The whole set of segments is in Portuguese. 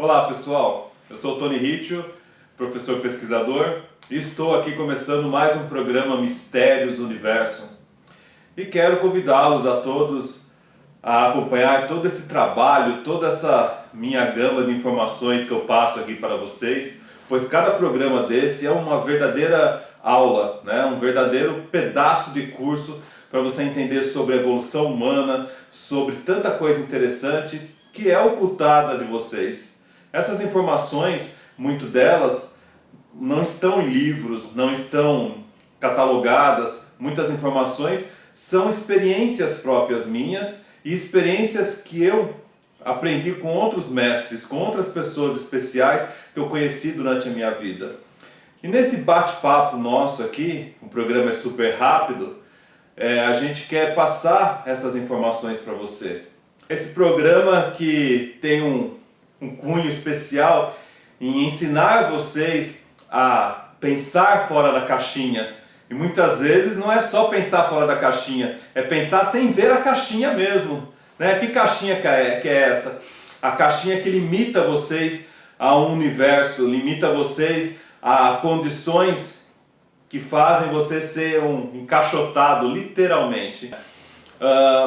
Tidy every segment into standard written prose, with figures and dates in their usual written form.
Olá pessoal, eu sou o Tony Ritchio, professor pesquisador, e estou aqui começando mais um programa Mistérios do Universo. E quero convidá-los a todos a acompanhar todo esse trabalho, toda essa minha gama de informações que eu passo aqui para vocês, pois cada programa desse é uma verdadeira aula, né? Um verdadeiro pedaço de curso para você entender sobre a evolução humana, sobre tanta coisa interessante que é ocultada de vocês. Essas informações, muito delas, não estão em livros, não estão catalogadas. Muitas informações são experiências próprias minhas e experiências que eu aprendi com outros mestres, com outras pessoas especiais que eu conheci durante a minha vida. E nesse bate-papo nosso aqui, o programa é super rápido, a gente quer passar essas informações para você. Esse programa que tem um cunho especial em ensinar vocês a pensar fora da caixinha. E muitas vezes não é só pensar fora da caixinha, é pensar sem ver a caixinha mesmo. Né? Que caixinha que é essa? A caixinha que limita vocês a um universo, limita vocês a condições que fazem você ser um encaixotado, literalmente.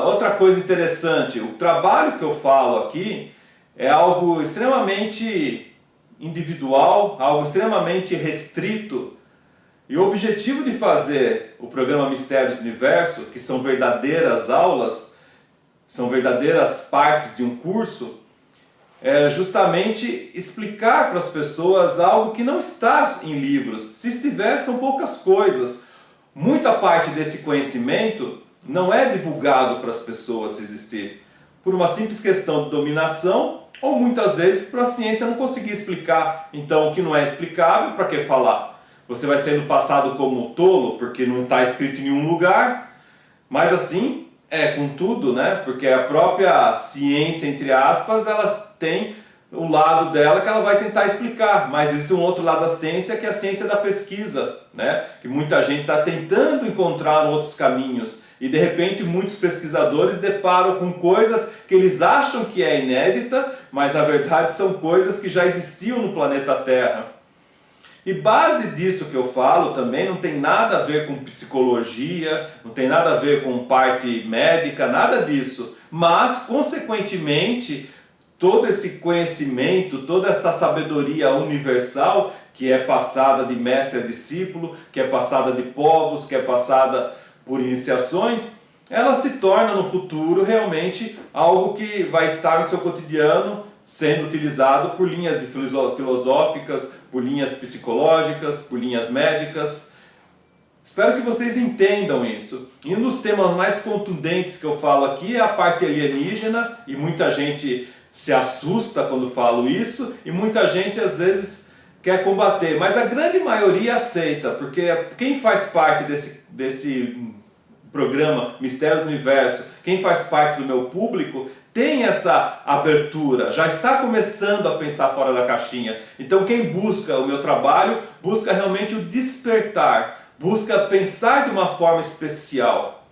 Outra coisa interessante, o trabalho que eu falo aqui é algo extremamente individual, algo extremamente restrito. E o objetivo de fazer o programa Mistérios do Universo, que são verdadeiras aulas, são verdadeiras partes de um curso, é justamente explicar para as pessoas algo que não está em livros. Se estiver, são poucas coisas. Muita parte desse conhecimento não é divulgado para as pessoas se existir, por uma simples questão de dominação, ou muitas vezes por a ciência não conseguir explicar. Então o que não é explicável, para que falar? Você vai sendo passado como tolo, porque não está escrito em nenhum lugar, mas assim é com tudo, né? Porque a própria ciência, entre aspas, ela tem o lado dela que ela vai tentar explicar, mas existe um outro lado da ciência, que é a ciência da pesquisa, né? Que muita gente está tentando encontrar outros caminhos, e de repente muitos pesquisadores deparam com coisas que eles acham que é inédita, mas na verdade são coisas que já existiam no planeta Terra. E base disso que eu falo também não tem nada a ver com psicologia, não tem nada a ver com parte médica, nada disso. Mas, consequentemente, todo esse conhecimento, toda essa sabedoria universal que é passada de mestre a discípulo, que é passada de povos, que é passada por iniciações, ela se torna no futuro realmente algo que vai estar no seu cotidiano, sendo utilizado por linhas filosóficas, por linhas psicológicas, por linhas médicas. Espero que vocês entendam isso. E um dos temas mais contundentes que eu falo aqui é a parte alienígena, e muita gente se assusta quando falo isso, e muita gente às vezes quer combater, mas a grande maioria aceita, porque quem faz parte desse programa Mistérios do Universo, quem faz parte do meu público, tem essa abertura, já está começando a pensar fora da caixinha. Então quem busca o meu trabalho, busca realmente o despertar, busca pensar de uma forma especial.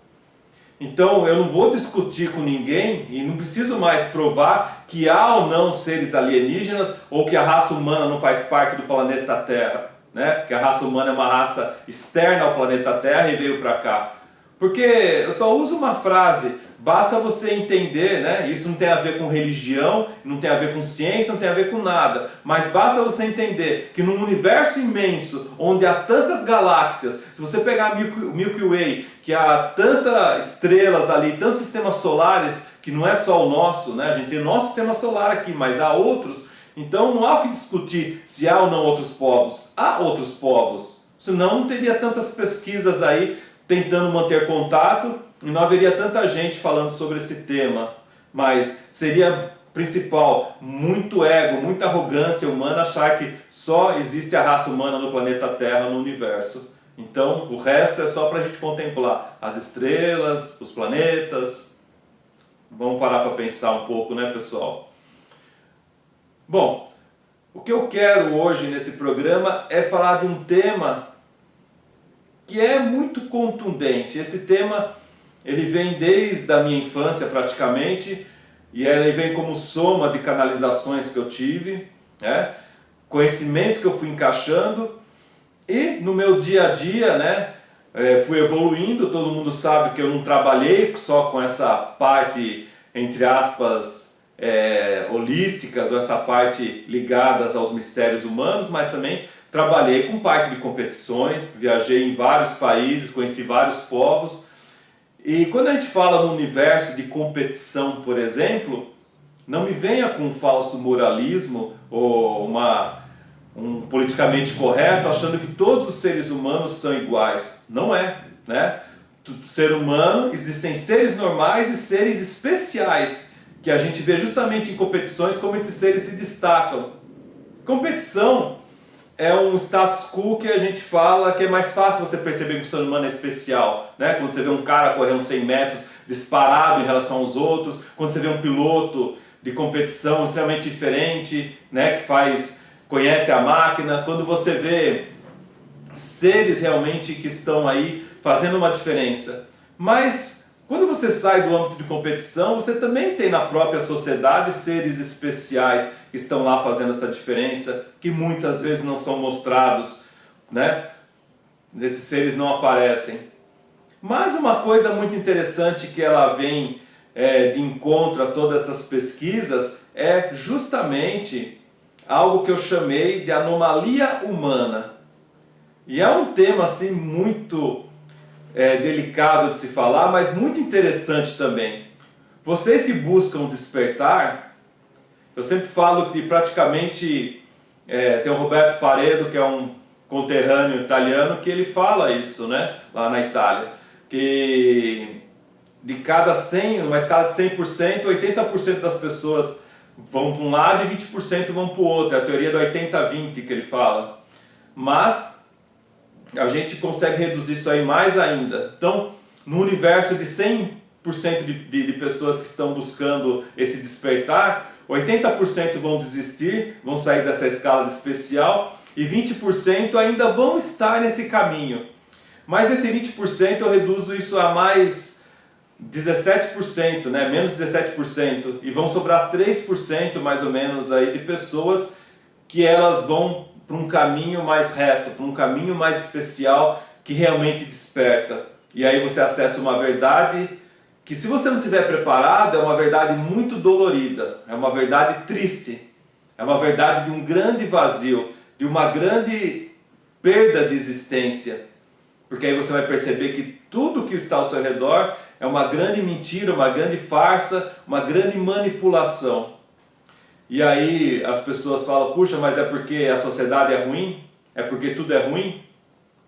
Então eu não vou discutir com ninguém e não preciso mais provar que há ou não seres alienígenas ou que a raça humana não faz parte do planeta Terra, né? Que a raça humana é uma raça externa ao planeta Terra e veio para cá. Porque eu só uso uma frase, basta você entender, né? Isso não tem a ver com religião, não tem a ver com ciência, não tem a ver com nada. Mas basta você entender que num universo imenso, onde há tantas galáxias, se você pegar o Milky Way, que há tantas estrelas ali, tantos sistemas solares, que não é só o nosso, né? A gente tem o nosso sistema solar aqui, mas há outros. Então não há o que discutir se há ou não outros povos. Há outros povos. Senão não teria tantas pesquisas aí tentando manter contato, e não haveria tanta gente falando sobre esse tema. Mas seria principal muito ego, muita arrogância humana achar que só existe a raça humana no planeta Terra, no universo. Então o resto é só para a gente contemplar as estrelas, os planetas. Vamos parar para pensar um pouco, né, pessoal? Bom, o que eu quero hoje nesse programa é falar de um tema que é muito contundente. Esse tema ele vem desde a minha infância praticamente, e ele vem como soma de canalizações que eu tive. né? Conhecimentos que eu fui encaixando e no meu dia a dia, né, fui evoluindo. Todo mundo sabe que eu não trabalhei só com essa parte, entre aspas, holísticas, ou essa parte ligadas aos mistérios humanos, mas também trabalhei com parte de competições, viajei em vários países, conheci vários povos. E quando a gente fala no universo de competição, por exemplo, não me venha com um falso moralismo ou um politicamente correto achando que todos os seres humanos são iguais. Não é, né? Ser humano, existem seres normais e seres especiais, que a gente vê justamente em competições como esses seres se destacam. Competição é um status quo que a gente fala que é mais fácil você perceber que o ser humano é especial, né? Quando você vê um cara correr uns 100 metros disparado em relação aos outros, quando você vê um piloto de competição extremamente diferente, né? Que conhece a máquina, quando você vê seres realmente que estão aí fazendo uma diferença. Mas quando você sai do âmbito de competição, você também tem na própria sociedade seres especiais que estão lá fazendo essa diferença, que muitas vezes não são mostrados, né? Esses seres não aparecem. Mas uma coisa muito interessante que ela vem de encontro a todas essas pesquisas é justamente algo que eu chamei de anomalia humana. E é um tema assim muito delicado de se falar, mas muito interessante também. Vocês que buscam despertar, eu sempre falo que praticamente tem o Roberto Paredo, que é um conterrâneo italiano, que ele fala isso, né, lá na Itália, que de cada 100, numa escala de 100%, 80% das pessoas vão para um lado e 20% vão para o outro. É a teoria do 80-20 que ele fala. Mas a gente consegue reduzir isso aí mais ainda. Então, no universo de 100% de pessoas que estão buscando esse despertar, 80% vão desistir, vão sair dessa escala de especial, e 20% ainda vão estar nesse caminho. Mas esse 20% eu reduzo isso a mais 17%, né? Menos 17%, e vão sobrar 3% mais ou menos aí de pessoas que elas vão para um caminho mais reto, para um caminho mais especial que realmente desperta. E aí você acessa uma verdade que, se você não estiver preparado, é uma verdade muito dolorida, é uma verdade triste, é uma verdade de um grande vazio, de uma grande perda de existência. Porque aí você vai perceber que tudo que está ao seu redor é uma grande mentira, uma grande farsa, uma grande manipulação. E aí as pessoas falam, puxa, mas é porque a sociedade é ruim? É porque tudo é ruim?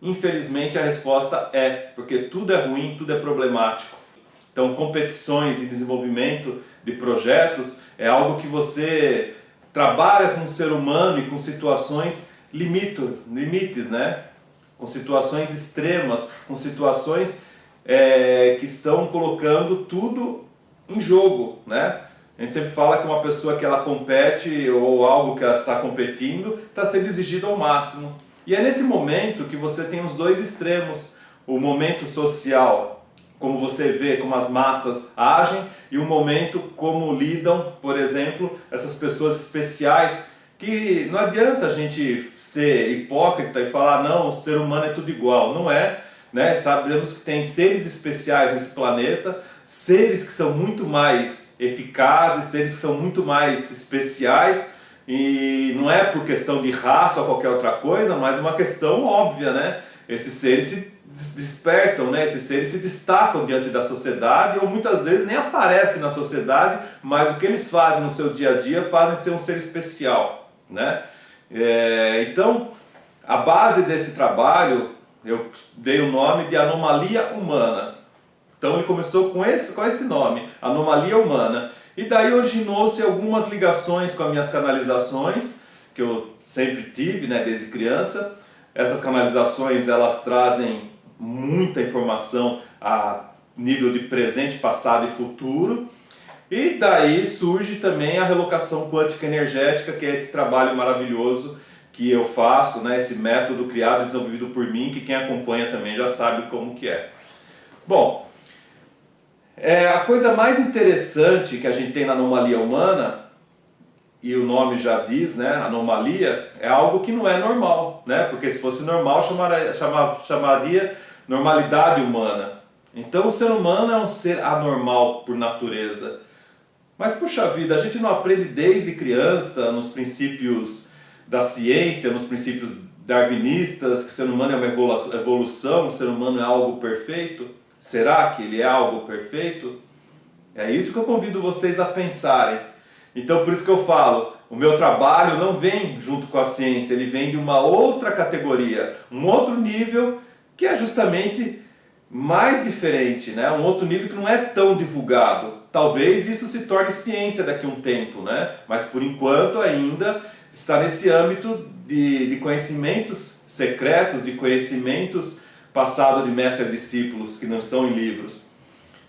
Infelizmente a resposta é, porque tudo é ruim, tudo é problemático. Então competições e desenvolvimento de projetos é algo que você trabalha com o ser humano e com situações limites, né? Com situações extremas, com situações que estão colocando tudo em jogo, né? A gente sempre fala que uma pessoa que ela compete ou algo que ela está competindo está sendo exigido ao máximo. E é nesse momento que você tem os dois extremos, o momento social, como você vê como as massas agem, e o momento como lidam, por exemplo, essas pessoas especiais, que não adianta a gente ser hipócrita e falar, não, o ser humano é tudo igual. Não é, né? Sabemos que tem seres especiais nesse planeta, seres que são muito mais eficazes, seres que são muito mais especiais, e não é por questão de raça ou qualquer outra coisa, mas uma questão óbvia, né? Esses seres se despertam, né? Esses seres se destacam diante da sociedade, ou muitas vezes nem aparecem na sociedade, mas o que eles fazem no seu dia a dia fazem ser um ser especial, né? Então, a base desse trabalho, eu dei o nome de anomalia humana. Então ele começou com esse nome, anomalia humana. E daí originou-se algumas ligações com as minhas canalizações, que eu sempre tive, né, desde criança. Essas canalizações, elas trazem muita informação a nível de presente, passado e futuro. E daí surge também a relocação quântica energética, que é esse trabalho maravilhoso que eu faço, né, esse método criado e desenvolvido por mim, que quem acompanha também já sabe como que é. Bom, a coisa mais interessante que a gente tem na anomalia humana e o nome já diz, né, anomalia, é algo que não é normal, né? Porque se fosse normal chamaria normalidade humana. Então o ser humano é um ser anormal por natureza. Mas puxa vida, a gente não aprende desde criança nos princípios da ciência, nos princípios darwinistas, que o ser humano é uma evolução, o ser humano é algo perfeito? Será que ele é algo perfeito? É isso que eu convido vocês a pensarem. Então por isso que eu falo, o meu trabalho não vem junto com a ciência, ele vem de uma outra categoria, um outro nível que é justamente mais diferente, né? Um outro nível que não é tão divulgado. Talvez isso se torne ciência daqui a um tempo, né? Mas por enquanto ainda está nesse âmbito de conhecimentos secretos, de conhecimentos passados de mestre a discípulos que não estão em livros.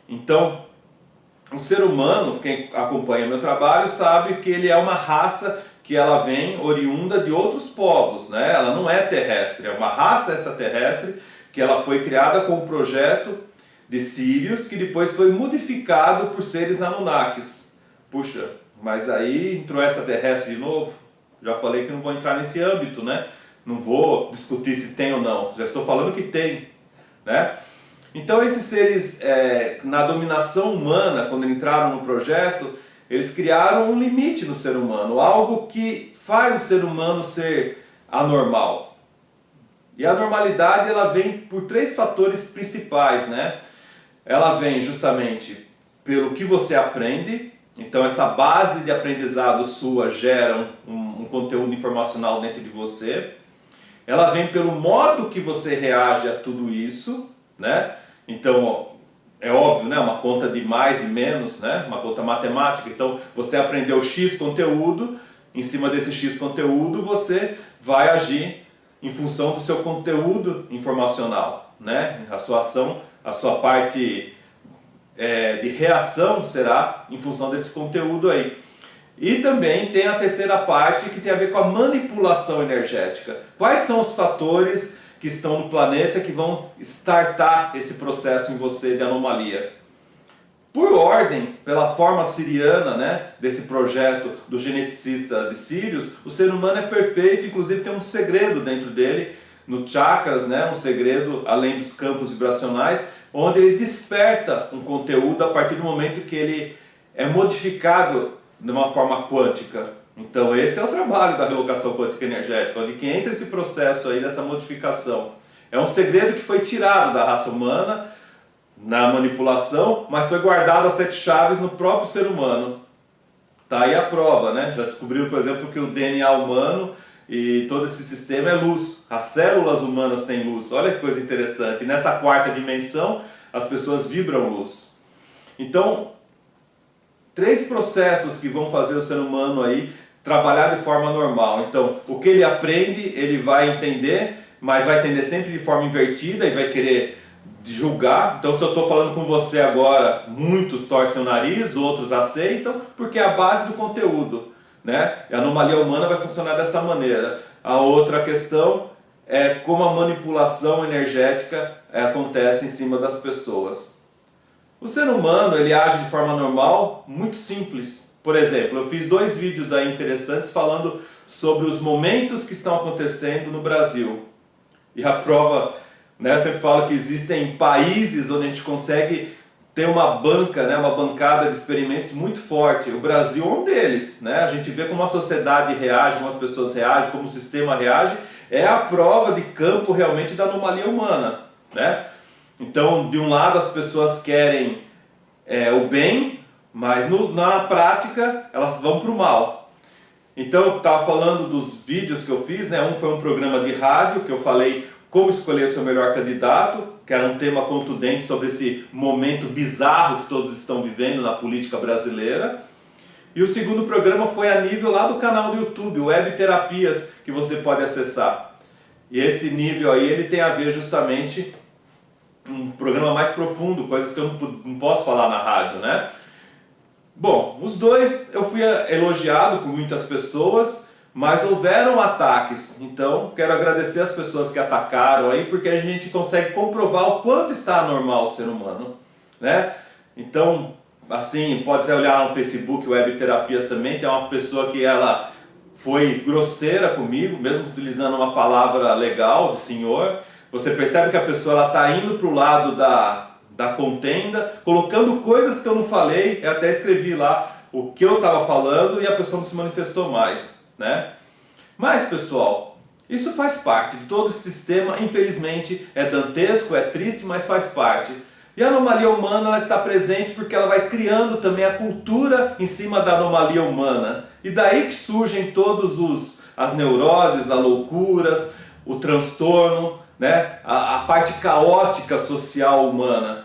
Então, o ser humano, quem acompanha meu trabalho, sabe que ele é uma raça que ela vem oriunda de outros povos, né? Ela não é terrestre, é uma raça extraterrestre que ela foi criada com um projeto de Sírios que depois foi modificado por seres Anunnakis. Puxa, mas aí entrou extraterrestre de novo? Já falei que não vou entrar nesse âmbito, né? Não vou discutir se tem ou não, já estou falando que tem, né? Então esses seres, na dominação humana, quando entraram no projeto, eles criaram um limite no ser humano, algo que faz o ser humano ser anormal. E a normalidade ela vem por três fatores principais, né? Ela vem justamente pelo que você aprende, então essa base de aprendizado sua gera um conteúdo informacional dentro de você. Ela vem pelo modo que você reage a tudo isso, né? Então, é óbvio, né? Uma conta de mais e menos, né? Uma conta matemática. Então, você aprendeu X conteúdo, em cima desse X conteúdo você vai agir em função do seu conteúdo informacional, né? A sua ação, a sua parte de reação será em função desse conteúdo aí. E também tem a terceira parte que tem a ver com a manipulação energética. Quais são os fatores que estão no planeta que vão startar esse processo em você de anomalia? Por ordem, pela forma siriana, né, desse projeto do geneticista de Sírios, o ser humano é perfeito, inclusive tem um segredo dentro dele, no chakras, né, um segredo além dos campos vibracionais, onde ele desperta um conteúdo a partir do momento que ele é modificado de uma forma quântica. Então esse é o trabalho da relocação quântica energética, onde que entra esse processo aí dessa modificação. É um segredo que foi tirado da raça humana na manipulação, mas foi guardado as 7 chaves no próprio ser humano. Tá aí a prova, né? Já descobriu, por exemplo, que o DNA humano e todo esse sistema é luz. As células humanas têm luz. Olha que coisa interessante. E nessa quarta dimensão, as pessoas vibram luz. Então, 3 processos que vão fazer o ser humano aí trabalhar de forma normal. Então, o que ele aprende, ele vai entender, mas vai entender sempre de forma invertida e vai querer julgar. Então, se eu estou falando com você agora, muitos torcem o nariz, outros aceitam, porque é a base do conteúdo, né? E a anomalia humana vai funcionar dessa maneira. A outra questão é como a manipulação energética acontece em cima das pessoas. O ser humano, ele age de forma normal, muito simples. Por exemplo, eu fiz 2 vídeos aí interessantes falando sobre os momentos que estão acontecendo no Brasil. E a prova, né, eu sempre falo que existem países onde a gente consegue ter uma banca, né, uma bancada de experimentos muito forte. O Brasil é um deles, né? A gente vê como a sociedade reage, como as pessoas reagem, como o sistema reage. É a prova de campo realmente da anomalia humana, né? Então, de um lado as pessoas querem o bem, mas na prática elas vão para o mal. Então, eu estava falando dos vídeos que eu fiz, né? Um foi um programa de rádio que eu falei como escolher seu melhor candidato, que era um tema contundente sobre esse momento bizarro que todos estão vivendo na política brasileira. E o segundo programa foi a nível lá do canal do YouTube, Web Terapias, que você pode acessar. E esse nível aí, ele tem a ver justamente um programa mais profundo, coisas que eu não posso falar na rádio, né? Bom, os dois eu fui elogiado por muitas pessoas, mas houveram ataques. Então, quero agradecer as pessoas que atacaram aí, porque a gente consegue comprovar o quanto está anormal o ser humano, né? Então, assim, pode até olhar no Facebook, Web Terapias também, tem uma pessoa que ela foi grosseira comigo, mesmo utilizando uma palavra legal de senhor. Você percebe que a pessoa está indo para o lado da contenda, colocando coisas que eu não falei. Eu até escrevi lá o que eu estava falando e a pessoa não se manifestou mais, né? Mas, pessoal, isso faz parte de todo esse sistema. Infelizmente é dantesco, é triste, mas faz parte. E a anomalia humana, ela está presente porque ela vai criando também a cultura em cima da anomalia humana. E daí que surgem todos as neuroses, as loucuras, o transtorno, né? A parte caótica social humana.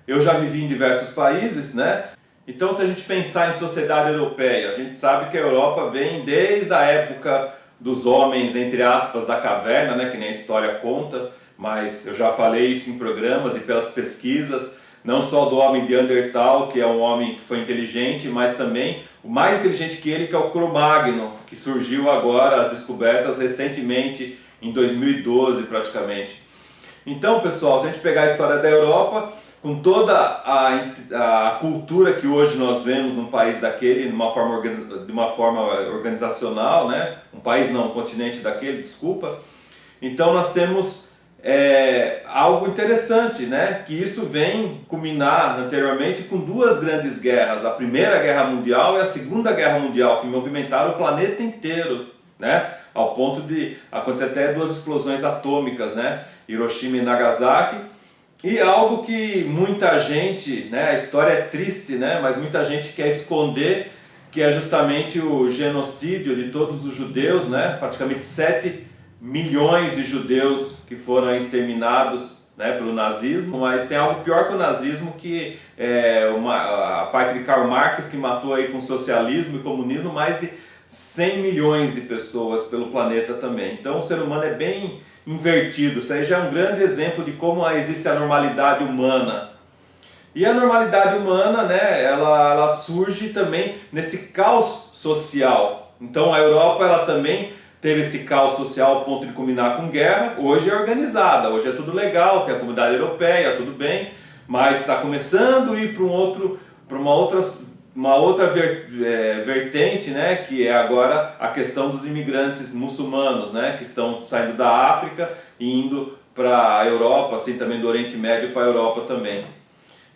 Eu já vivi em diversos países, né? Então, se a gente pensar em sociedade europeia, a gente sabe que a Europa vem desde a época dos homens, entre aspas, da caverna, né? Que nem a história conta. Mas eu já falei isso em programas e pelas pesquisas, não só do homem de Neandertal, que é um homem que foi inteligente, mas também o mais inteligente que ele, que é o Cro-Magnon, que surgiu agora, as descobertas recentemente, em 2012 praticamente. Então, pessoal, se a gente pegar a história da Europa, com toda a cultura que hoje nós vemos num país daquele, de uma forma organizacional, né? Um país não, um continente daquele, desculpa. Então nós temos algo interessante, né? Que isso vem culminar anteriormente com duas grandes guerras, a Primeira Guerra Mundial e a Segunda Guerra Mundial, que movimentaram o planeta inteiro, né? Ao ponto de acontecer até duas explosões atômicas, né? Hiroshima e Nagasaki. E algo que muita gente, né? A história é triste, né? Mas muita gente quer esconder, que é justamente o genocídio de todos os judeus, né? Praticamente 7 milhões de judeus que foram exterminados, né, pelo nazismo. Mas tem algo pior que o nazismo, que é a parte de Karl Marx, que matou aí com socialismo e comunismo mais de 100 milhões de pessoas pelo planeta também. Então o ser humano é bem invertido. Isso aí já é um grande exemplo de como existe a normalidade humana. E a normalidade humana, né, ela surge também nesse caos social. Então a Europa, ela também teve esse caos social ao ponto de culminar com guerra. Hoje é organizada, hoje é tudo legal, tem a comunidade europeia, tudo bem, mas está começando a ir para uma outra vertente, né, que é agora a questão dos imigrantes muçulmanos, né, que estão saindo da África e indo para a Europa, assim também do Oriente Médio para a Europa também.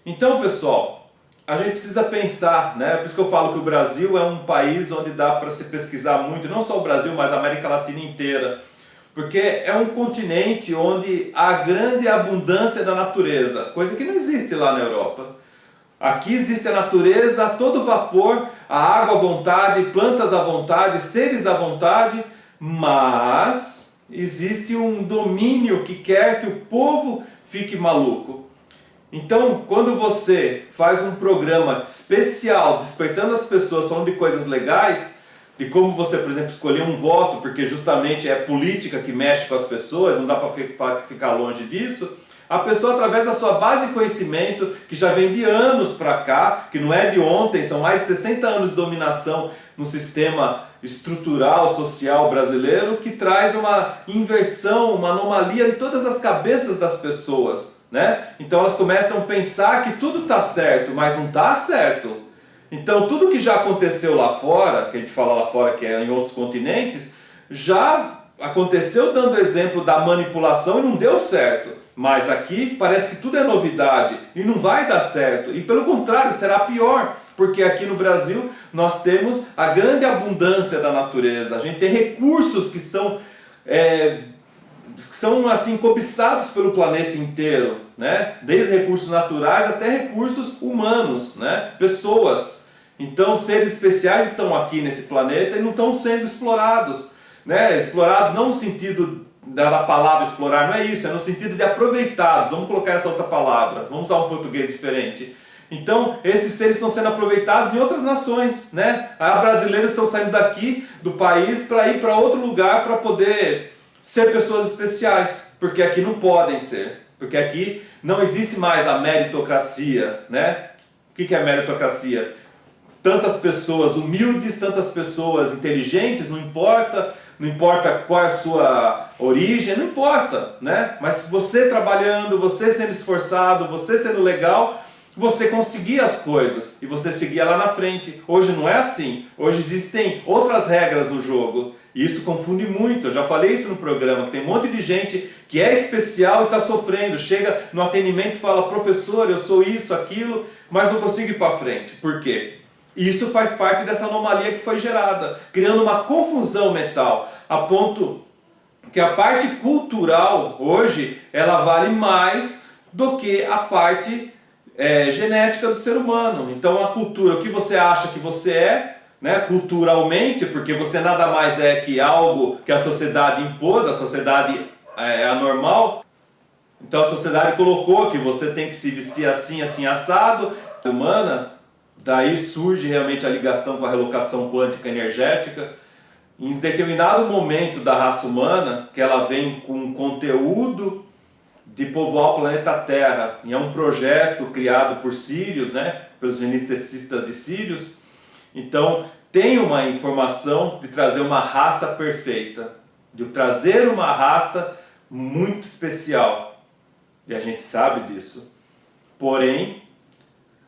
Então, pessoal, a gente precisa pensar, né? Por isso que eu falo que o Brasil é um país onde dá para se pesquisar muito, não só o Brasil, mas a América Latina inteira, porque é um continente onde há grande abundância da natureza, coisa que não existe lá na Europa. Aqui existe a natureza a todo vapor, a água à vontade, plantas à vontade, seres à vontade, mas existe um domínio que quer que o povo fique maluco. Então, quando você faz um programa especial, despertando as pessoas, falando de coisas legais, de como você, por exemplo, escolher um voto, porque justamente é política que mexe com as pessoas, não dá para ficar longe disso, a pessoa, através da sua base de conhecimento, que já vem de anos para cá, que não é de ontem, são mais de 60 anos de dominação no sistema estrutural, social brasileiro, que traz uma inversão, uma anomalia em todas as cabeças das pessoas, né? Então elas começam a pensar que tudo está certo, mas não está certo. Então tudo que já aconteceu lá fora, que a gente fala lá fora que é em outros continentes, já aconteceu dando exemplo da manipulação e não deu certo. Mas aqui parece que tudo é novidade e não vai dar certo. E pelo contrário, será pior, porque aqui no Brasil nós temos a grande abundância da natureza. A gente tem recursos que são assim cobiçados pelo planeta inteiro, né? Desde recursos naturais até recursos humanos, né? Pessoas. Então seres especiais estão aqui nesse planeta e não estão sendo explorados, né? Explorados não no sentido da palavra explorar, não é isso, é no sentido de aproveitados. Vamos colocar essa outra palavra, vamos usar um português diferente. Então esses seres estão sendo aproveitados em outras nações, né? Brasileiros estão saindo daqui do país para ir para outro lugar para poder ser pessoas especiais, porque aqui não podem ser, porque aqui não existe mais a meritocracia, né? O que é meritocracia? Tantas pessoas humildes, tantas pessoas inteligentes, não importa qual é a sua origem, não importa, né? Mas você trabalhando, você sendo esforçado, você sendo legal, você conseguia as coisas e você seguia lá na frente. Hoje não é assim. Hoje existem outras regras no jogo. E isso confunde muito. Eu já falei isso no programa, que tem um monte de gente que é especial e está sofrendo. Chega no atendimento e fala, professor, eu sou isso, aquilo, mas não consigo ir para frente. Por quê? Isso faz parte dessa anomalia que foi gerada, criando uma confusão mental, a ponto que a parte cultural hoje, ela vale mais do que a parte genética do ser humano. Então a cultura, o que você acha que você é, né, culturalmente, porque você nada mais é que algo que a sociedade impôs, a sociedade é anormal. Então a sociedade colocou que você tem que se vestir assim, assim, assado, humana. Daí surge realmente a ligação com a relocação quântica energética. Em determinado momento da raça humana, que ela vem com um conteúdo de povoar o planeta Terra, e é um projeto criado por Sírios, né, pelos geneticistas de Sírios. Então tem uma informação de trazer uma raça perfeita, de trazer uma raça muito especial, e a gente sabe disso. Porém,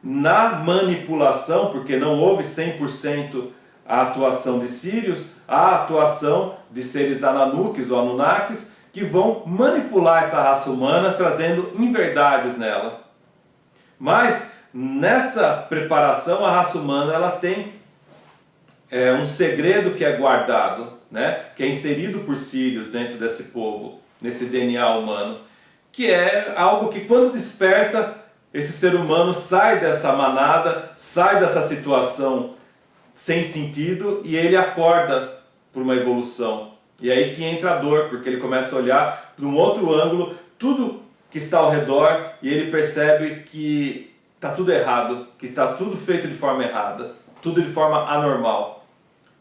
na manipulação, porque não houve 100% a atuação de Sírios, a atuação de seres da Nanuques ou Anunnakis, que vão manipular essa raça humana, trazendo inverdades nela. Mas, nessa preparação, a raça humana ela tem um segredo que é guardado, né? Que é inserido por Sírios dentro desse povo, nesse DNA humano, que é algo que quando desperta, esse ser humano sai dessa manada, sai dessa situação sem sentido e ele acorda por uma evolução. E aí que entra a dor, porque ele começa a olhar para um outro ângulo, tudo que está ao redor, e ele percebe que está tudo errado, que está tudo feito de forma errada, tudo de forma anormal.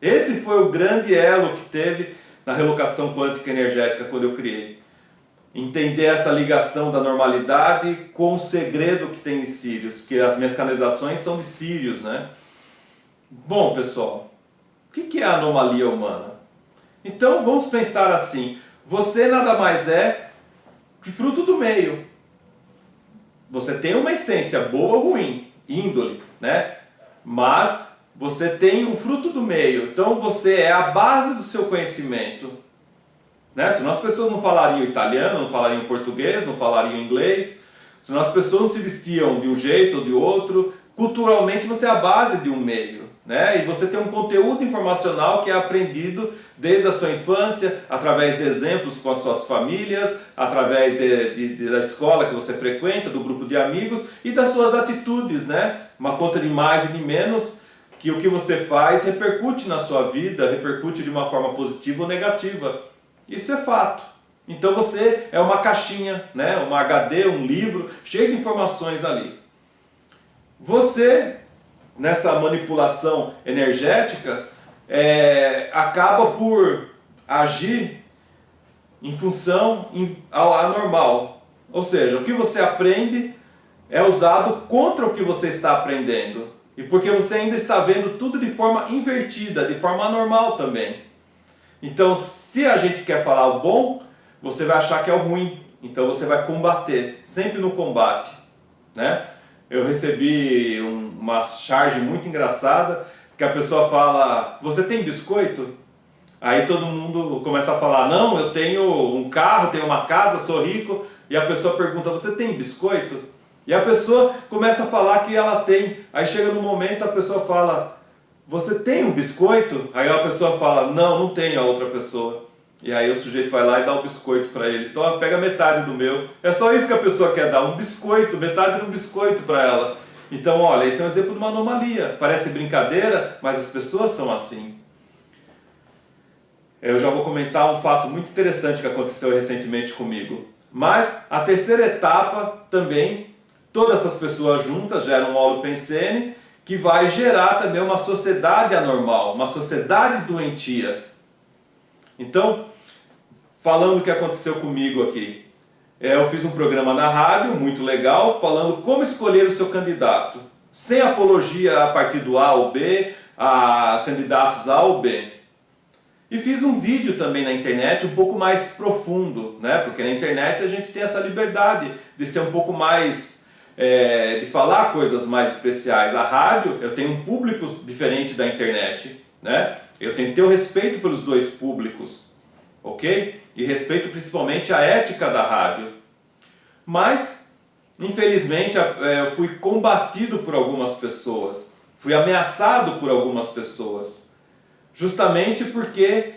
Esse foi o grande elo que teve na relocação quântica energética quando eu criei. Entender essa ligação da normalidade com o segredo que tem em Sírios, que as minhas canalizações são de Sírios, né? Bom, pessoal, o que é a anomalia humana? Então vamos pensar assim, você nada mais é que fruto do meio. Você tem uma essência boa ou ruim, índole, né? Mas você tem um fruto do meio, então você é a base do seu conhecimento. Né? Senão as pessoas não falariam italiano, não falariam português, não falariam inglês. Senão as pessoas não se vestiam de um jeito ou de outro. Culturalmente você é a base de um meio. Né? E você tem um conteúdo informacional que é aprendido desde a sua infância, através de exemplos com as suas famílias, através da escola que você frequenta, do grupo de amigos e das suas atitudes. Né? Uma conta de mais e de menos, que o que você faz repercute na sua vida, repercute de uma forma positiva ou negativa. Isso é fato. Então você é uma caixinha, né? Uma HD, um livro, cheio de informações ali. Você, nessa manipulação energética, acaba por agir em função ao anormal. Ou seja, o que você aprende é usado contra o que você está aprendendo. E porque você ainda está vendo tudo de forma invertida, de forma anormal também. Então, se a gente quer falar o bom, você vai achar que é o ruim. Então você vai combater, sempre no combate. Né? Eu recebi uma charge muito engraçada, que a pessoa fala, você tem biscoito? Aí todo mundo começa a falar, não, eu tenho um carro, tenho uma casa, sou rico. E a pessoa pergunta, você tem biscoito? E a pessoa começa a falar que ela tem. Aí chega no momento, a pessoa fala, você tem um biscoito? Aí a pessoa fala, não tenho, a outra pessoa. E aí o sujeito vai lá e dá um biscoito para ele. Então pega metade do meu. É só isso que a pessoa quer dar, um biscoito, metade de um biscoito para ela. Então olha, esse é um exemplo de uma anomalia. Parece brincadeira, mas as pessoas são assim. Eu já vou comentar um fato muito interessante que aconteceu recentemente comigo. Mas a terceira etapa também, todas essas pessoas juntas geram um holopensene, que vai gerar também uma sociedade anormal, uma sociedade doentia. Então, falando o que aconteceu comigo aqui, eu fiz um programa na rádio, muito legal, falando como escolher o seu candidato, sem apologia a partido A ou B, a candidatos A ou B. E fiz um vídeo também na internet um pouco mais profundo, né? Porque na internet a gente tem essa liberdade de ser um pouco mais de falar coisas mais especiais. A rádio, eu tenho um público diferente da internet, né? Eu tenho que ter o respeito pelos dois públicos, ok? E respeito principalmente a ética da rádio. Mas, infelizmente, eu fui combatido por algumas pessoas, fui ameaçado por algumas pessoas, justamente porque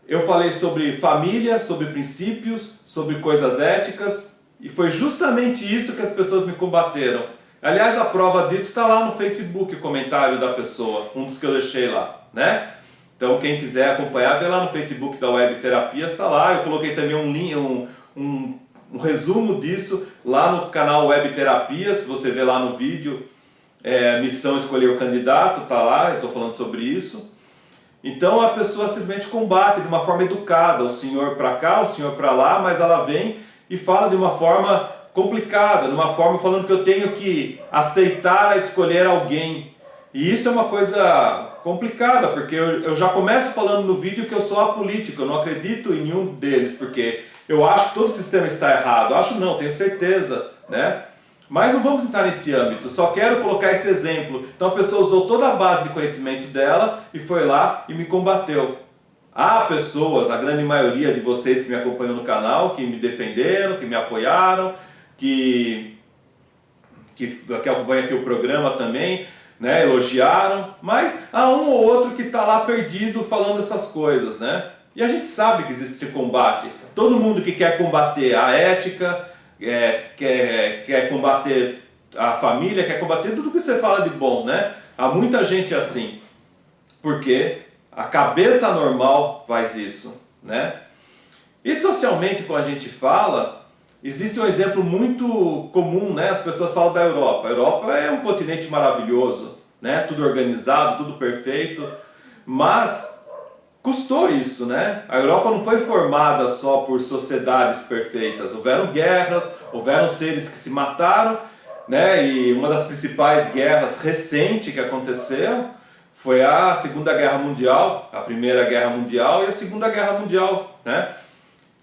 eu falei sobre família, sobre princípios, sobre coisas éticas, e foi justamente isso que as pessoas me combateram. Aliás, a prova disso está lá no Facebook, o comentário da pessoa, um dos que eu deixei lá, né? Então, quem quiser acompanhar, vê lá no Facebook da Web Terapias, está lá. Eu coloquei também um resumo disso lá no canal Web Terapias. Você vê lá no vídeo, Missão Escolher o Candidato, está lá, eu estou falando sobre isso. Então, a pessoa simplesmente combate de uma forma educada, o senhor para cá, o senhor para lá, mas ela vem e fala de uma forma complicada, de uma forma falando que eu tenho que aceitar a escolher alguém. E isso é uma coisa complicada, porque eu já começo falando no vídeo que eu sou apolítico, eu não acredito em nenhum deles, porque eu acho que todo o sistema está errado. Acho não, tenho certeza, né? Mas não vamos entrar nesse âmbito, só quero colocar esse exemplo. Então a pessoa usou toda a base de conhecimento dela e foi lá e me combateu. Há pessoas, a grande maioria de vocês que me acompanham no canal, que me defenderam, que me apoiaram, que acompanham aqui o programa também, né, elogiaram, mas há um ou outro que está lá perdido falando essas coisas, né? E a gente sabe que existe esse combate. Todo mundo que quer combater a ética, quer combater a família, quer combater tudo que você fala de bom, né? Há muita gente assim, porque a cabeça normal faz isso, né? E socialmente, quando a gente fala, existe um exemplo muito comum, né? As pessoas falam da Europa. A Europa é um continente maravilhoso, né? Tudo organizado, tudo perfeito, mas custou isso, né? A Europa não foi formada só por sociedades perfeitas. Houveram guerras, houveram seres que se mataram, né? E uma das principais guerras recentes que aconteceram foi a Segunda Guerra Mundial, a Primeira Guerra Mundial e a Segunda Guerra Mundial, né?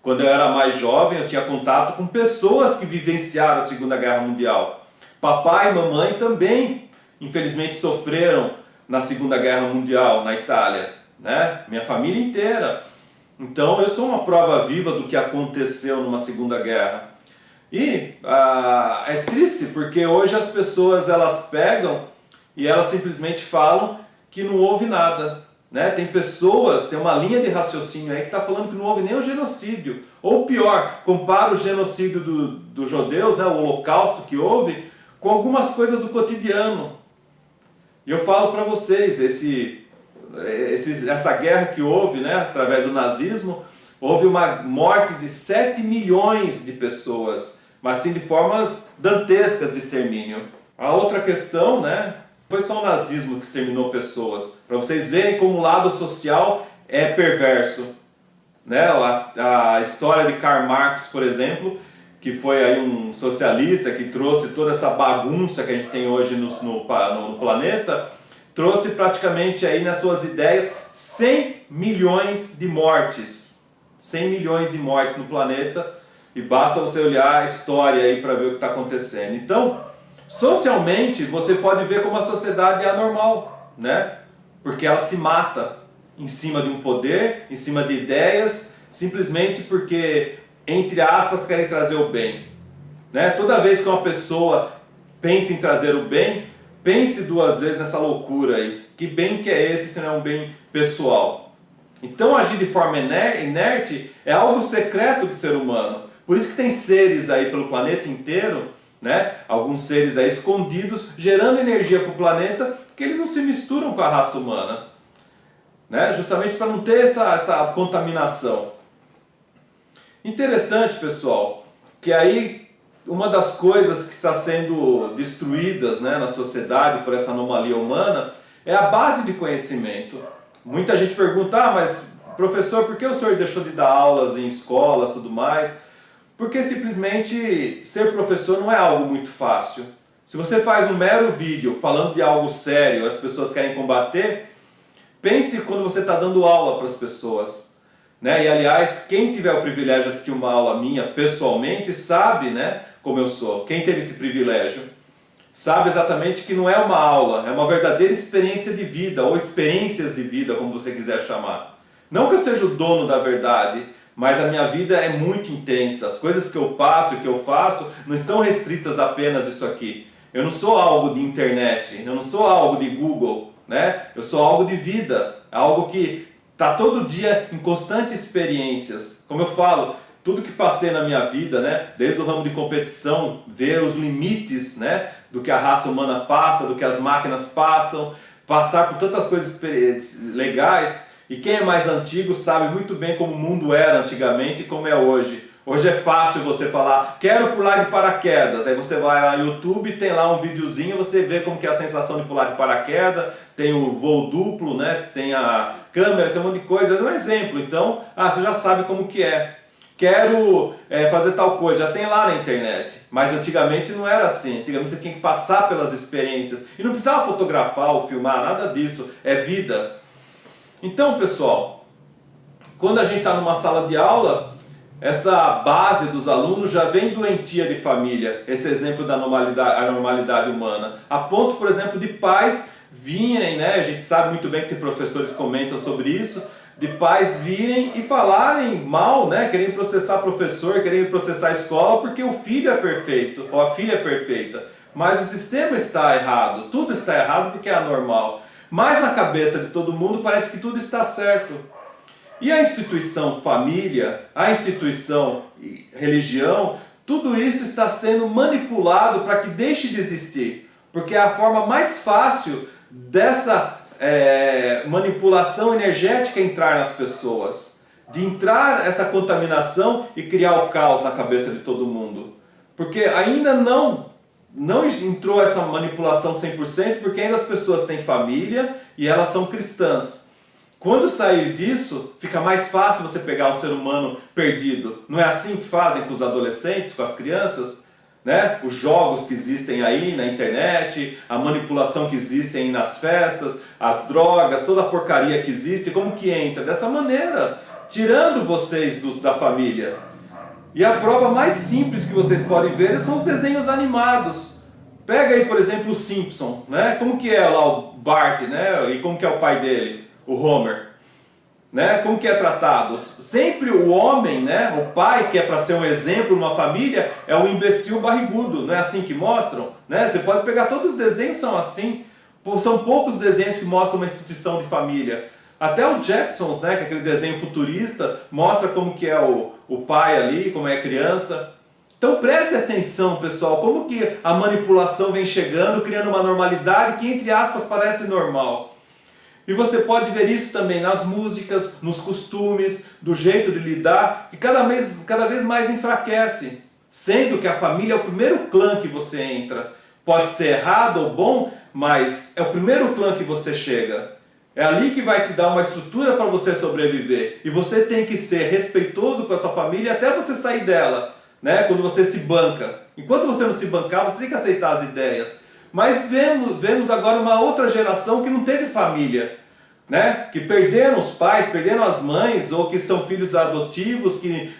Quando eu era mais jovem, eu tinha contato com pessoas que vivenciaram a Segunda Guerra Mundial. Papai e mamãe também, infelizmente, sofreram na Segunda Guerra Mundial, na Itália, né? Minha família inteira. Então, eu sou uma prova viva do que aconteceu numa Segunda Guerra. E é triste, porque hoje as pessoas, elas pegam e elas simplesmente falam que não houve nada, né? Tem pessoas, tem uma linha de raciocínio aí que está falando que não houve nem o genocídio. Ou pior, compara o genocídio dos judeus, né, o holocausto que houve, com algumas coisas do cotidiano. E eu falo para vocês, essa guerra que houve, né, através do nazismo, houve uma morte de 7 milhões de pessoas, mas sim de formas dantescas de extermínio. A outra questão, né, foi só o nazismo que exterminou pessoas. Para vocês verem como o lado social é perverso, né? A história de Karl Marx, por exemplo, que foi aí um socialista que trouxe toda essa bagunça que a gente tem hoje no planeta, trouxe praticamente aí nas suas ideias 100 milhões de mortes. 100 milhões de mortes no planeta, e basta você olhar a história aí para ver o que está acontecendo. Então, socialmente, você pode ver como a sociedade é anormal, né? Porque ela se mata em cima de um poder, em cima de ideias, simplesmente porque, entre aspas, querem trazer o bem, né? Toda vez que uma pessoa pensa em trazer o bem, pense duas vezes nessa loucura aí. Que bem que é esse se não é um bem pessoal? Então, agir de forma inerte é algo secreto do ser humano. Por isso que tem seres aí pelo planeta inteiro, né? Alguns seres aí escondidos, gerando energia para o planeta, que eles não se misturam com a raça humana, né? Justamente para não ter essa contaminação. Interessante, pessoal, que aí uma das coisas que está sendo destruídas, né, na sociedade por essa anomalia humana é a base de conhecimento. Muita gente pergunta, mas professor, por que o senhor deixou de dar aulas em escolas e tudo mais? Porque simplesmente ser professor não é algo muito fácil. Se você faz um mero vídeo falando de algo sério, as pessoas querem combater, pense quando você está dando aula para as pessoas, né? E aliás, quem tiver o privilégio de assistir uma aula minha pessoalmente sabe, né, como eu sou. Quem teve esse privilégio? sabe exatamente que não é uma aula, é uma verdadeira experiência de vida, ou experiências de vida, como você quiser chamar. Não que eu seja o dono da verdade, mas a minha vida é muito intensa. As coisas que eu passo e que eu faço não estão restritas a apenas isso aqui. Eu não sou algo de internet, eu não sou algo de Google, né? Eu sou algo de vida, algo que está todo dia em constantes experiências. Como eu falo, tudo que passei na minha vida, né? Desde o ramo de competição, ver os limites, né? Do que a raça humana passa, do que as máquinas passam, passar por tantas coisas legais. E quem é mais antigo sabe muito bem como o mundo era antigamente e como é hoje. Hoje é fácil você falar, quero pular de paraquedas. Aí você vai lá no YouTube, tem lá um videozinho, você vê como que é a sensação de pular de paraquedas, tem o voo duplo, né? Tem a câmera, tem um monte de coisa. É um exemplo. Então, você já sabe como que é. Quero fazer tal coisa, já tem lá na internet. Mas antigamente não era assim. Antigamente você tinha que passar pelas experiências. E não precisava fotografar ou filmar, nada disso. É vida. Então, pessoal, quando a gente está numa sala de aula, essa base dos alunos já vem doentia de família, esse exemplo da normalidade humana. A ponto, por exemplo, de pais virem, né? A gente sabe muito bem que tem professores que comentam sobre isso, de pais virem e falarem mal, né? Querem processar professor, querem processar a escola porque o filho é perfeito ou a filha é perfeita. Mas o sistema está errado, tudo está errado porque é anormal. Mas na cabeça de todo mundo parece que tudo está certo. E a instituição família, a instituição religião, tudo isso está sendo manipulado para que deixe de existir. Porque é a forma mais fácil dessa manipulação energética entrar nas pessoas. De entrar essa contaminação e criar o caos na cabeça de todo mundo. Porque ainda não entrou essa manipulação 100%, porque ainda as pessoas têm família e elas são cristãs. Quando sair disso, fica mais fácil você pegar o ser humano perdido. Não é assim que fazem com os adolescentes, com as crianças? Né? Os jogos que existem aí na internet, a manipulação que existe aí nas festas, as drogas, toda a porcaria que existe, como que entra? Dessa maneira, tirando vocês da família. E a prova mais simples que vocês podem ver são os desenhos animados. Pega aí, por exemplo, o Simpson, né? Como que é lá o Bart, né? E como que é o pai dele, o Homer, né? Como que é tratado? Sempre o homem, né? O pai, que é para ser um exemplo numa família, é o imbecil barrigudo, não é assim que mostram? Né? Você pode pegar, todos os desenhos são assim. São poucos desenhos que mostram uma instituição de família. Até o Jetsons, né, que é aquele desenho futurista, mostra como que é o pai ali, como é a criança. Então preste atenção, pessoal, como que a manipulação vem chegando, criando uma normalidade que, entre aspas, parece normal. E você pode ver isso também nas músicas, nos costumes, do jeito de lidar, que cada vez mais enfraquece. Sendo que a família é o primeiro clã que você entra. Pode ser errado ou bom, mas é o primeiro clã que você chega. É ali que vai te dar uma estrutura para você sobreviver. E você tem que ser respeitoso com a sua família até você sair dela, né? Quando você se banca. Enquanto você não se bancar, você tem que aceitar as ideias. Mas vemos agora uma outra geração que não teve família, né? Que perderam os pais, perderam as mães, ou que são filhos adotivos, que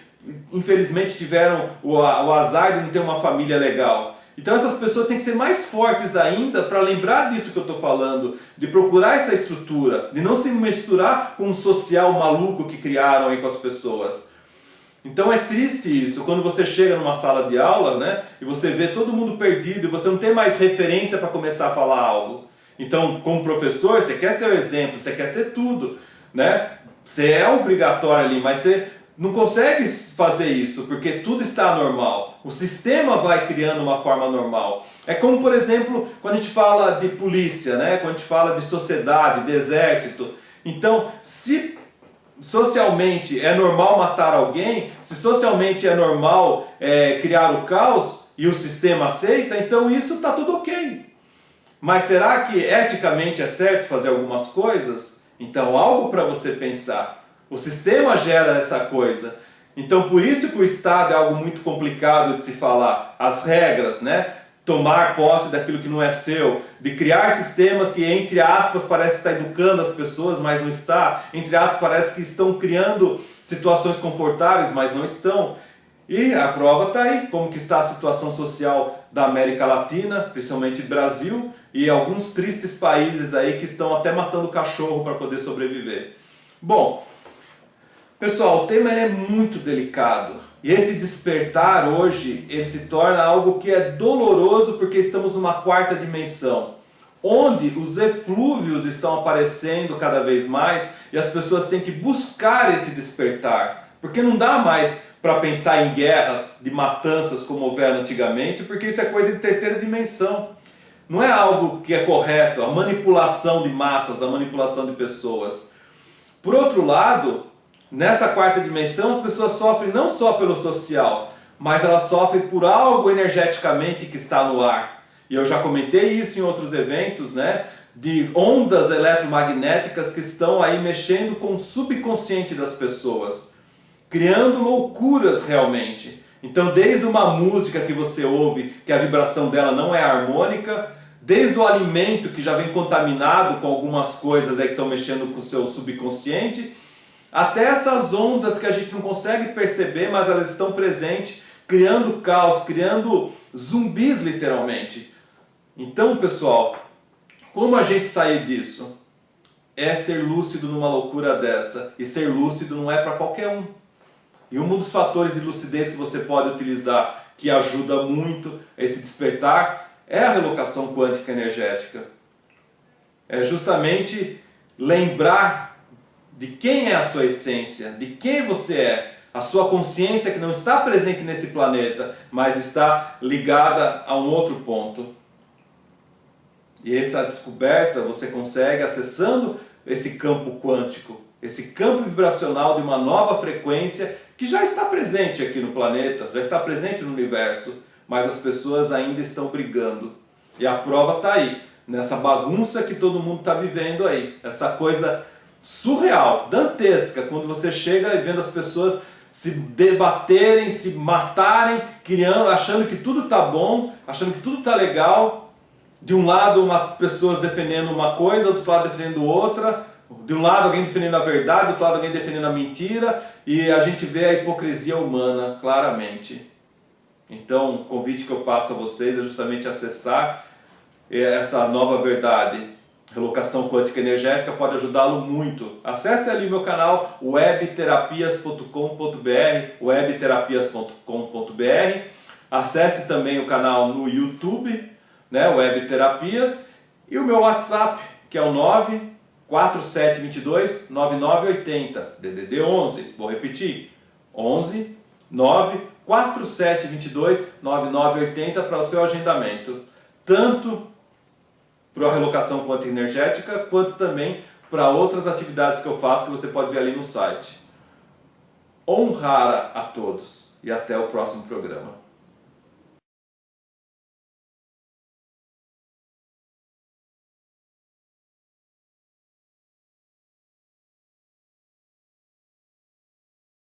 infelizmente tiveram o azar de não ter uma família legal. Então essas pessoas têm que ser mais fortes ainda para lembrar disso que eu estou falando, de procurar essa estrutura, de não se misturar com um social maluco que criaram aí com as pessoas. Então é triste isso, quando você chega numa sala de aula, né, e você vê todo mundo perdido, e você não tem mais referência para começar a falar algo. Então, como professor, você quer ser o exemplo, você quer ser tudo, né? Você é obrigatório ali, mas você não consegue fazer isso, porque tudo está anormal. O sistema vai criando uma forma normal. É como, por exemplo, quando a gente fala de polícia, né? Quando a gente fala de sociedade, de exército. Então, se socialmente é normal matar alguém, se socialmente é normal criar o caos e o sistema aceita, então isso está tudo ok. Mas será que eticamente é certo fazer algumas coisas? Então, algo para você pensar. O sistema gera essa coisa. Então, por isso que o Estado é algo muito complicado de se falar. As regras, né? Tomar posse daquilo que não é seu. De criar sistemas que, entre aspas, parece estar educando as pessoas, mas não está. Entre aspas, parece que estão criando situações confortáveis, mas não estão. E a prova está aí, como que está a situação social da América Latina, principalmente Brasil, e alguns tristes países aí que estão até matando cachorro para poder sobreviver. Bom, pessoal, o tema é muito delicado. E esse despertar hoje, ele se torna algo que é doloroso porque estamos numa quarta dimensão, onde os eflúvios estão aparecendo cada vez mais e as pessoas têm que buscar esse despertar. Porque não dá mais para pensar em guerras, de matanças como houveram antigamente, porque isso é coisa de terceira dimensão. Não é algo que é correto, a manipulação de massas, a manipulação de pessoas. Por outro lado, nessa quarta dimensão, as pessoas sofrem não só pelo social, mas elas sofrem por algo energeticamente que está no ar. E eu já comentei isso em outros eventos, né? De ondas eletromagnéticas que estão aí mexendo com o subconsciente das pessoas, criando loucuras realmente. Então, desde uma música que você ouve, que a vibração dela não é harmônica, desde o alimento que já vem contaminado com algumas coisas aí que estão mexendo com o seu subconsciente, até essas ondas que a gente não consegue perceber, mas elas estão presentes, criando caos, criando zumbis literalmente. Então, pessoal, como a gente sair disso? É ser lúcido numa loucura dessa. E ser lúcido não é para qualquer um. E um dos fatores de lucidez que você pode utilizar, que ajuda muito a esse despertar, é a relocação quântica energética. É justamente lembrar de quem é a sua essência, de quem você é, a sua consciência que não está presente nesse planeta, mas está ligada a um outro ponto. E essa descoberta você consegue acessando esse campo quântico, esse campo vibracional de uma nova frequência que já está presente aqui no planeta, já está presente no universo, mas as pessoas ainda estão brigando. E a prova está aí, nessa bagunça que todo mundo está vivendo aí, essa coisa surreal, dantesca, quando você chega e vendo as pessoas se debaterem, se matarem, criando, achando que tudo está bom, achando que tudo está legal. De um lado, pessoas defendendo uma coisa, do outro lado defendendo outra. De um lado, alguém defendendo a verdade, do outro lado, alguém defendendo a mentira. E a gente vê a hipocrisia humana claramente. Então, o convite que eu passo a vocês é justamente acessar essa nova verdade. Relocação quântica energética pode ajudá-lo muito. Acesse ali meu canal webterapias.com.br, webterapias.com.br. Acesse também o canal no YouTube, né, Webterapias, e o meu WhatsApp, que é o 94722-9980, DDD 11, vou repetir, 11 94722-9980 para o seu agendamento, tanto para a relocação quântica energética, quanto também para outras atividades que eu faço, que você pode ver ali no site. Honrara a todos e até o próximo programa.